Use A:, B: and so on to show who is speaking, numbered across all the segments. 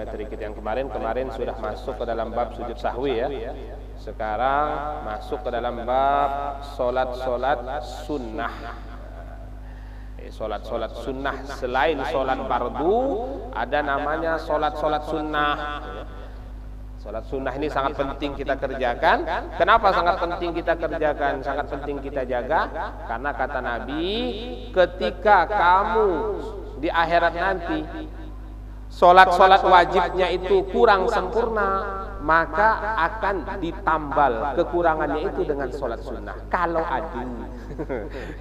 A: materi kita yang kemarin sudah masuk ke dalam bab sujud sahwi ya. Sekarang masuk ke dalam bab solat-solat sunnah. Solat-solat sunnah selain solat fardu ada namanya solat-solat sunnah. Solat sunnah ini sangat penting kita kerjakan. Kenapa sangat penting kita kerjakan? Sangat penting kita jaga. Karena kata Nabi, ketika kamu di akhirat nanti solat-solat wajibnya itu kurang sempurna, maka akan ditambal kekurangannya itu dengan solat sunnah. Kalau adu,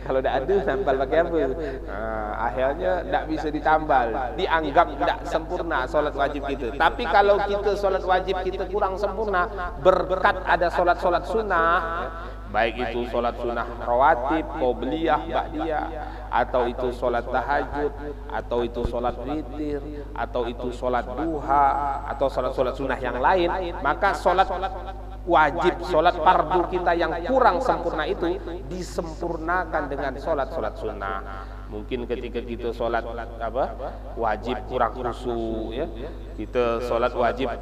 A: kalau tidak adu, tambal pakai apa? Nah, akhirnya tidak bisa ditambal, dianggap tidak sempurna solat wajib kita. Tapi kalau kita solat wajib kita kurang sempurna, berkat ada solat-solat sunnah, baik itu solat sunnah rawatib, qobliyah, ba'diyah, atau itu solat tahajud, atau itu solat witir, atau itu solat duha, atau solat-solat sunnah yang lain, maka solat wajib, solat fardu kita yang kurang sempurna itu disempurnakan dengan solat-solat sunnah. Mungkin ketika kita solat wajib kurang khusyuk ya, kita solat wajib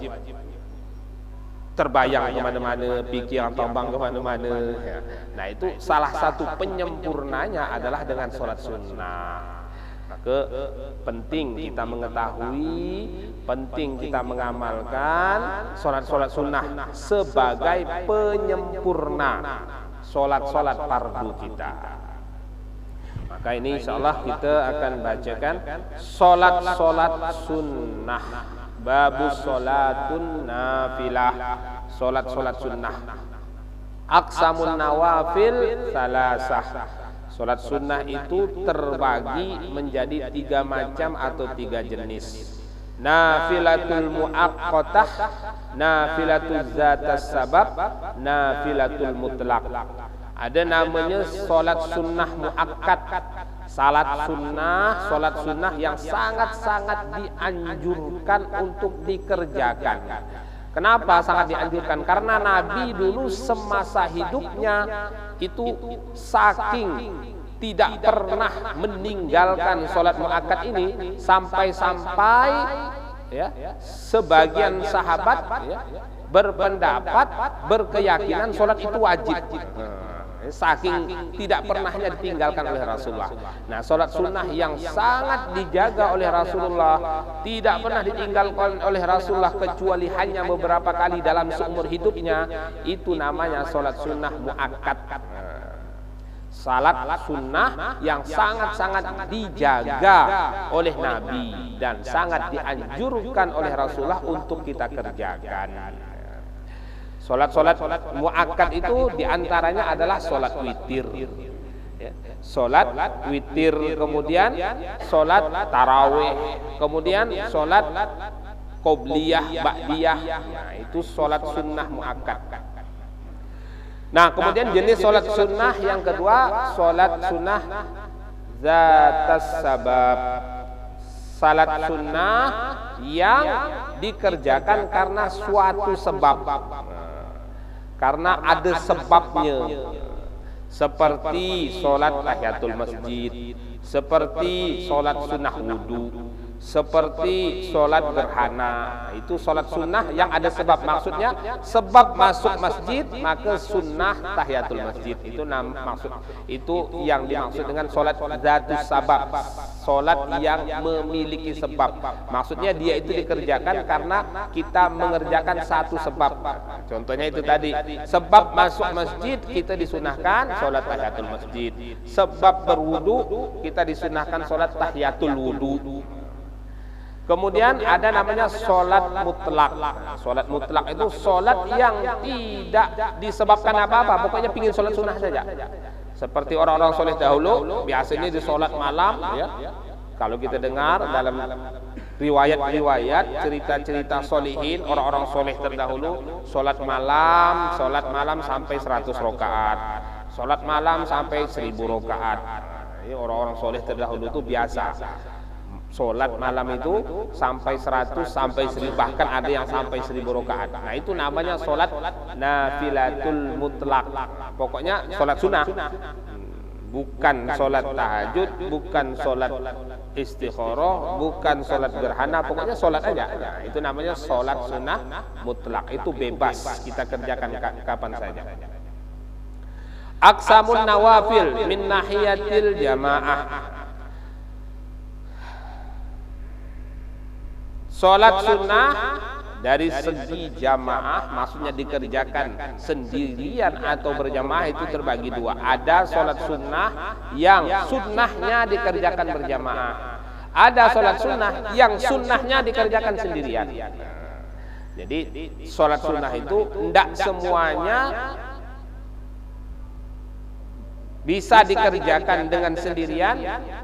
A: terbayang kemana-mana, pikiran tombang kemana-mana ya. Nah itu salah satu penyempurnanya adalah dengan sholat sunnah. Maka penting kita mengetahui, penting kita mengamalkan sholat-sholat sunnah sebagai penyempurna sholat-sholat fardu kita. Maka ini insyaallah kita akan bacakan sholat-sholat sunnah. Babus sholatun nafilah, solat-solat sunnah. Aqsamun nawafil salasah. Solat sunnah itu terbagi menjadi 3 macam atau 3 jenis. Nafilatul muaqqatah, nafilatul zatas sabab, nafilatul mutlaq. Ada namanya solat sunnah muakkad. Solat sunnah yang sangat-sangat dianjurkan untuk dikerjakan. Kenapa sangat dianjurkan? Karena Nabi dulu semasa hidupnya itu saking tidak pernah meninggalkan solat muakkad ini, sampai-sampai ya, sebagian sahabat ya, berpendapat, berkeyakinan solat itu wajib. Saking tidak pernahnya ditinggalkan oleh Rasulullah. Nah, solat sunnah yang sangat dijaga oleh Rasulullah, tidak pernah ditinggalkan oleh Rasulullah kecuali hanya beberapa kali dalam seumur hidupnya, itu namanya solat sunnah muakkad. Salat sunnah yang sangat-sangat dijaga oleh Nabi dan sangat dianjurkan oleh Rasulullah untuk kita kerjakan. Solat-solat muakkad itu diantaranya adalah solat witir, ya. Solat witir, kemudian solat tarawih, kemudian solat qobliyah, ba'diyah. Nah, itu solat sunnah muakkad. Nah, kemudian jenis solat sunnah yang kedua, solat sunnah zatas sabab. Salat sunnah yang dikerjakan karena suatu sebab. Karena ada sebabnya, seperti solat tahiyatul masjid, seperti solat sunnah wudu, seperti solat gerhana. Itu solat sunnah yang ada sebab. Maksudnya sebab masuk masjid, maka sunnah tahiyatul masjid. Itu maksud, itu yang dimaksud dengan solat zatus sabab, solat yang memiliki sebab. Maksudnya dia itu dikerjakan karena kita mengerjakan satu sebab. Contohnya itu tadi, sebab masuk masjid kita disunahkan solat tahiyatul masjid. Sebab berwudu kita disunahkan solat tahiyatul wudu. Kemudian ada namanya solat mutlak. Solat mutlak itu solat yang tidak disebabkan apa-apa, pokoknya pingin solat sunnah saja. Seperti orang-orang soleh dahulu, biasanya di solat malam ya. Kalau kita dengar dalam riwayat-riwayat, cerita-cerita solihin, orang-orang soleh terdahulu, solat malam sampai 100 rakaat, solat malam sampai 1000 rakaat. Ini orang-orang soleh terdahulu itu biasa. Solat malam itu sampai 100 sampai 1000, bahkan ada yang sampai 1000 rakaat. Nah, itu namanya solat nafilatul mutlak. Pokoknya solat sunnah. bukan sholat tahajud, bukan sholat istikharah, bukan sholat gerhana, pokoknya sholat aja. Nah, itu namanya sholat sunnah mutlak. Itu bebas kita kerjakan kapan saja. Aqsamun nawafil min nahiyatil jamaah. Sholat sunnah dari segi jamaah, maksudnya dikerjakan sendirian atau berjamaah, itu terbagi dua. Ada sholat sunnah yang sunnahnya dikerjakan berjamaah. Ada sholat sunnah yang sunnahnya dikerjakan sendirian. Jadi sholat sunnah itu tidak semuanya bisa dikerjakan dengan sendirian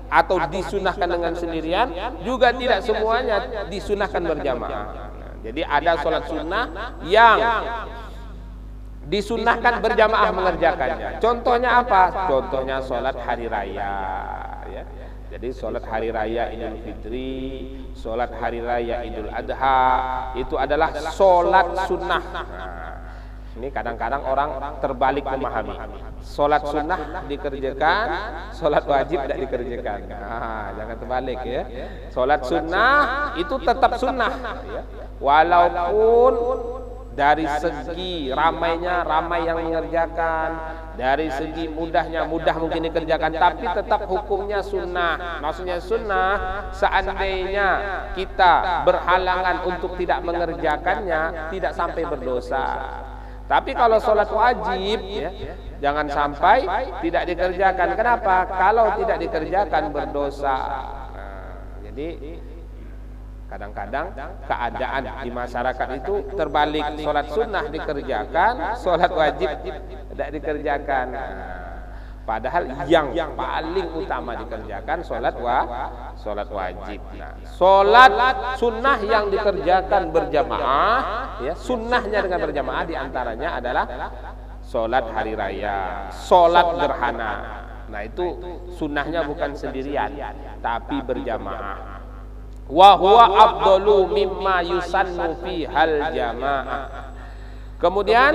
A: atau disunahkan dengan sendirian, juga tidak semuanya disunahkan berjamaah. Jadi ada sholat sunnah yang disunahkan berjamaah mengerjakannya. Contohnya apa? Contohnya sholat hari raya. Ya. Jadi sholat hari raya Idul Fitri, sholat hari raya Idul Adha, itu adalah sholat sunnah. Ini kadang-kadang orang terbalik memahami. Sholat sunnah dikerjakan, sholat wajib tidak dikerjakan. Nah, jangan terbalik ya. Sholat sunnah itu tetap sunnah, walaupun dari segi ramainya ramai yang mengerjakan, dari segi mudahnya mudah mungkin dikerjakan, tapi tetap hukumnya sunnah. Maksudnya sunnah, seandainya kita berhalangan untuk tidak mengerjakannya, tidak sampai berdosa. Tapi kalau sholat wajib, ya, jangan sampai tidak dikerjakan. Kenapa? Kalau tidak dikerjakan berdosa. Jadi kadang-kadang keadaan di masyarakat itu terbalik. Sholat sunnah dikerjakan, sholat wajib tidak dikerjakan. Padahal yang paling utama dikerjakan sholat wajib. Nah, sholat sunnah yang dikerjakan berjamaah, ya, sunnahnya dengan berjamaah diantaranya adalah sholat hari raya, sholat gerhana. Nah, itu sunnahnya bukan sendirian, tapi berjamaah. Wa huwa afdalu mimma yusannu fi hal jamaah. Kemudian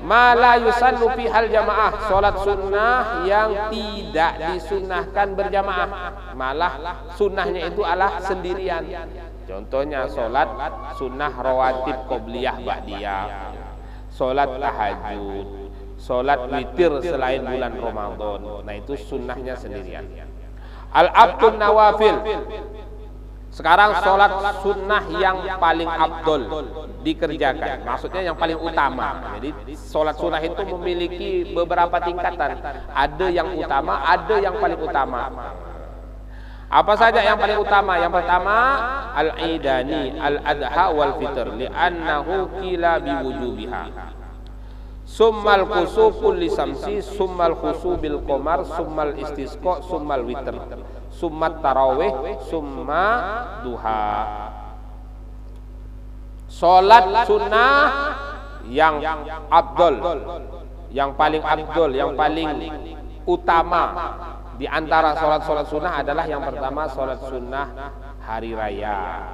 A: mala yusannu fi hal jamaah, sholat sunnah yang tidak disunahkan berjamaah, malah sunnahnya itu adalah sendirian. Contohnya sholat sunnah rawatib qobliyah ba'diyah, sholat tahajud, sholat witir selain bulan Ramadan. Nah, itu sunnahnya sendirian. Al-abdun nawafil. Sekarang sholat sunnah yang paling abdul dikerjakan, maksudnya yang paling utama. Jadi sholat sunnah itu memiliki beberapa tingkatan. Ada yang utama, ada yang paling utama. Apa saja yang paling utama? Yang pertama al-idani, al-adha wal fitr, li'annahu qila biwujubiha. Summal khusuful lisamsi, summal khusubil qamar, summal istisqa, summal witr, summat tarawih, summa duha. Sholat sunnah yang abdul, yang paling abdul, yang paling utama di antara sholat-sholat sunnah adalah yang pertama sholat sunnah hari raya.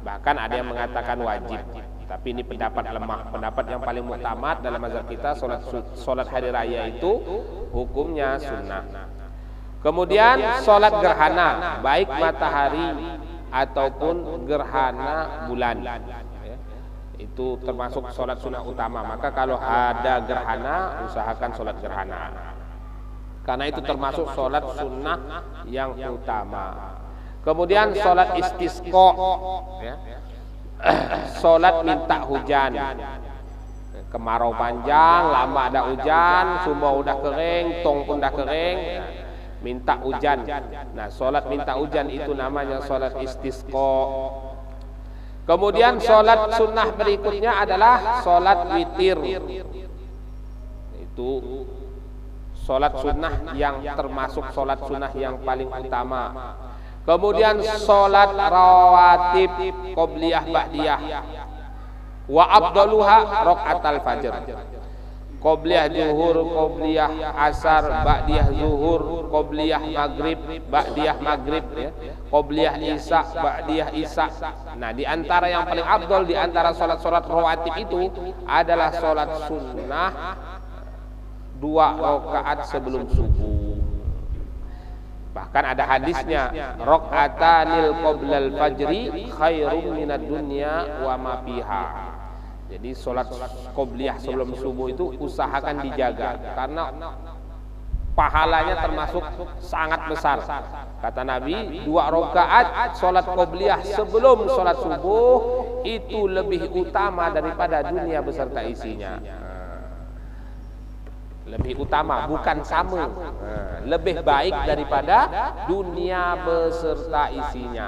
A: Bahkan ada yang mengatakan wajib, tapi ini pendapat lemah. Pendapat yang paling muktamad dalam mazhab kita, sholat hari raya itu hukumnya sunnah. Kemudian sholat gerhana, baik matahari ataupun gerhana bulan, itu termasuk sholat sunnah utama. Maka kalau ada gerhana, usahakan sholat gerhana, karena itu termasuk sholat sunnah yang utama. Kemudian sholat istisqa, ya, sholat minta hujan. Kemarau panjang, lama ada hujan, sumber udah kering, tong pun udah kering, minta hujan. Nah, sholat minta hujan itu namanya sholat istisqa. Kemudian sholat sunnah berikutnya adalah sholat witir. Itu sholat sunnah yang termasuk sholat sunnah yang paling utama. Kemudian sholat rawatib qobliyah ba'diyah, wa abdaluha raqatal fajr. Qobliyah zuhur, qobliyah asar, ba'diyah zuhur, qobliyah maghrib, ba'diyah maghrib, ya. Qobliyah isya, ba'diyah isya. Nah, di antara yang paling afdal di antara sholat-sholat rawatib itu adalah sholat sunnah 2 rakaat sebelum subuh. Bahkan ada hadisnya, raqatanil qoblal fajri khairum minad dunya wa ma fiha. Jadi sholat qobliyah sebelum subuh itu usahakan dijaga, karena pahalanya termasuk sangat besar. Kata Nabi, 2 rakaat sholat qobliyah sebelum sholat subuh itu lebih utama daripada dunia beserta isinya. Lebih utama, bukan sama. Lebih baik daripada dunia beserta isinya.